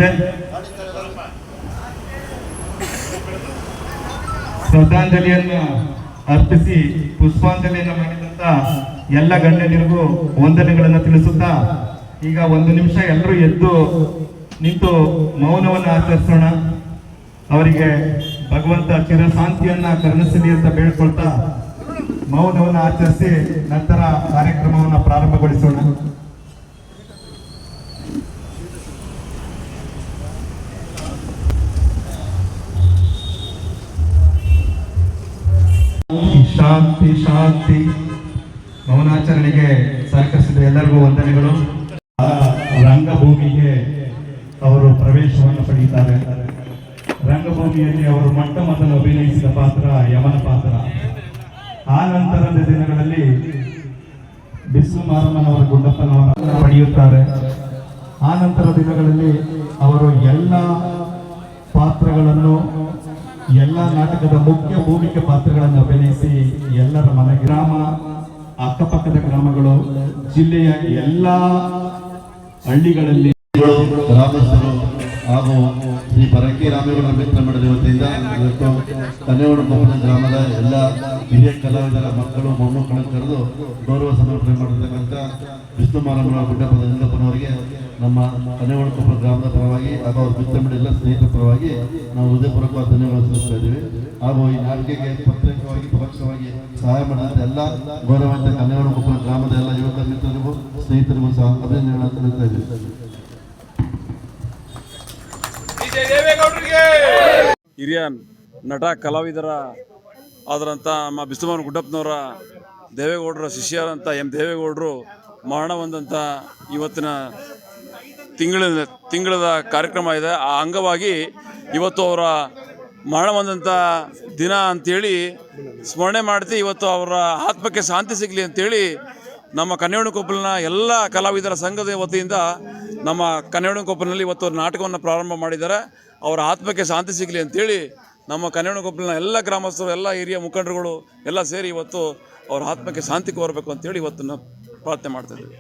ನಡೆಯುತ್ತದೆ. ಶ್ರದ್ಧಾಂಜಲಿಯನ್ನು ಅರ್ಪಿಸಿ ಪುಷ್ಪಾಂಜಲಿಯನ್ನು ಮಾಡಿದಂತ ಎಲ್ಲ ಗಣ್ಯರಿಗೂ ವಂದನೆಗಳನ್ನು ತಿಳಿಸುತ್ತಾ ಈಗ 1 ನಿಮಿಷ ಎಲ್ಲರೂ ಎದ್ದು ನಿಂತು ಮೌನವನ್ನು ಆಚರಿಸೋಣ. ಅವರಿಗೆ ಭಗವಂತ ಚಿರಶಾಂತಿಯನ್ನ ಕರುಣಿಸಲಿ ಅಂತ ಬೇಡ್ಕೊಳ್ತಾ ಮೌನವನ್ನು ಆಚರಿಸಿ ನಂತರ ಕಾರ್ಯಕ್ರಮವನ್ನು ಪ್ರಾರಂಭಗೊಳಿಸೋಣ. ಶಾಂತಿ ಶಾಂತಿ. ಮೌನಾಚರಣೆಗೆ ಸಹಕರಿಸಿದ ಎಲ್ಲರಿಗೂ ವಂದನೆಗಳು. ರಂಗಭೂಮಿಗೆ ಅವರು ಪ್ರವೇಶವನ್ನು ಪಡೆಯುತ್ತಾರೆ. ರಂಗಭೂಮಿಯಲ್ಲಿ ಅವರು ಮೊಟ್ಟ ಮೊದಲು ಅಭಿನಯಿಸಿದ ಪಾತ್ರ ಯಮನ ಪಾತ್ರ. ಆ ನಂತರದ ದಿನಗಳಲ್ಲಿ ಬಿಸ್ಲು ಮಾರಮ್ಮನವರ ಗುಂಡಪ್ಪನವರನ್ನು ಪಡೆಯುತ್ತಾರೆ. ಆ ನಂತರ ದಿನಗಳಲ್ಲಿ ಅವರು ಎಲ್ಲ ಪಾತ್ರಗಳನ್ನು, ಎಲ್ಲ ನಾಟಕದ ಮುಖ್ಯ ಭೂಮಿಕೆ ಪಾತ್ರಗಳನ್ನು ಅಭಿನಯಿಸಿ ಎಲ್ಲರ ಮನೆ, ಗ್ರಾಮ, ಅಕ್ಕಪಕ್ಕದ ಗ್ರಾಮಗಳು, ಜಿಲ್ಲೆಯ ಎಲ್ಲ ಹಳ್ಳಿಗಳಲ್ಲಿ ಗ್ರಾಮಸ್ಥರು ಹಾಗೂ ಶ್ರೀ ಪರಕಿ ರಾಮೇಗೌಡ ಮಿತ್ರ ಮಂಡಳಿ ವತಿಯಿಂದ ಇವತ್ತು ಕನ್ನೇವಣಕೊಪ್ಪನ ಗ್ರಾಮದ ಎಲ್ಲ ಹಿರಿಯ ಕಲಾವಿದರ ಮಕ್ಕಳು ಮೊಮ್ಮಕ್ಕಳನ್ನು ಕರೆದು ಗೌರವ ಸಮರ್ಪಣೆ ಮಾಡಿರ್ತಕ್ಕಂಥ ವಿಷ್ಣು ಮಾರಮ್ಮನ ಗುಡ್ಡಪ್ಪದ ಲಿಂಗಪ್ಪನವರಿಗೆ ನಮ್ಮ ಕನ್ನೇವಣಕೊಪ್ಪನ ಗ್ರಾಮದ ಪರವಾಗಿ ಹಾಗೂ ಅವ್ರ ಮಿತ್ರ ಮಂಡಳಿ ಎಲ್ಲ ಸ್ನೇಹಿತರ ಪರವಾಗಿ ನಾವು ಹೃದಯಪೂರ್ವಕವಾದ ಧನ್ಯವಾದ ಸಲ್ಲಿಸ್ತಾ ಇದ್ದೀವಿ. ಹಾಗೂ ಈ ನಾಟಕಕ್ಕೆ ಪ್ರತ್ಯೇಕವಾಗಿ ಪರೋಕ್ಷವಾಗಿ ಸಹಾಯ ಮಾಡಿದಂತೆ ಎಲ್ಲ ಗೌರವಾನ್ವಿತ ಕನ್ನೇವಣಕೊಪ್ಪನ ಗ್ರಾಮದ ಎಲ್ಲ ಯುವಕ ಮಿತ್ರರಿಗೂ ಸ್ನೇಹಿತರಿಗೂ ಸಹ ಅಭಿನಂದನೆಗಳನ್ನು ಸಲ್ಲಿಸ್ತಾ ಇದ್ದೀವಿ. ಹಿರಿಯ ನಟ ಕಲಾವಿದರ ಆದಂಥ ನಮ್ಮ ಬಿಸ್ತುಮಾನ ಗುಡ್ಡಪ್ಪನವರ ದೇವೇಗೌಡರ ಶಿಷ್ಯರಂಥ ದೇವೇಗೌಡರು ಮರಣ ಹೊಂದಂಥ ಇವತ್ತಿನ ತಿಂಗಳದ ಕಾರ್ಯಕ್ರಮ ಇದೆ. ಆ ಅಂಗವಾಗಿ ಇವತ್ತು ಅವರ ಮರಣ ಹೊಂದಂಥ ದಿನ ಅಂಥೇಳಿ ಸ್ಮರಣೆ ಮಾಡ್ತಿ ಇವತ್ತು ಅವರ ಆತ್ಮಕ್ಕೆ ಶಾಂತಿ ಸಿಗಲಿ ಅಂಥೇಳಿ ನಮ್ಮ ಕನ್ನೇವಣಕೊಪ್ಪಲಿನ ಎಲ್ಲ ಕಲಾವಿದರ ಸಂಘದ ವತಿಯಿಂದ ನಮ್ಮ ಕನ್ನೇವಣಕೊಪ್ಪಲಿನಲ್ಲಿ ಇವತ್ತು ನಾಟಕವನ್ನು ಪ್ರಾರಂಭ ಮಾಡಿದ್ದಾರೆ. ಅವರ ಆತ್ಮಕ್ಕೆ ಶಾಂತಿ ಸಿಗಲಿ ಅಂತೇಳಿ ನಮ್ಮ ಕನ್ನೇವಣಕೊಪ್ಪಲಿನ ಎಲ್ಲ ಗ್ರಾಮಸ್ಥರು, ಎಲ್ಲ ಹಿರಿಯ ಮುಖಂಡರುಗಳು ಎಲ್ಲ ಸೇರಿ ಇವತ್ತು ಅವರ ಆತ್ಮಕ್ಕೆ ಶಾಂತಿ ಕೋರಬೇಕು ಅಂತೇಳಿ ಇವತ್ತು ನಾವು ಪ್ರಾರ್ಥನೆ ಮಾಡ್ತಾ ಇದ್ದೀವಿ.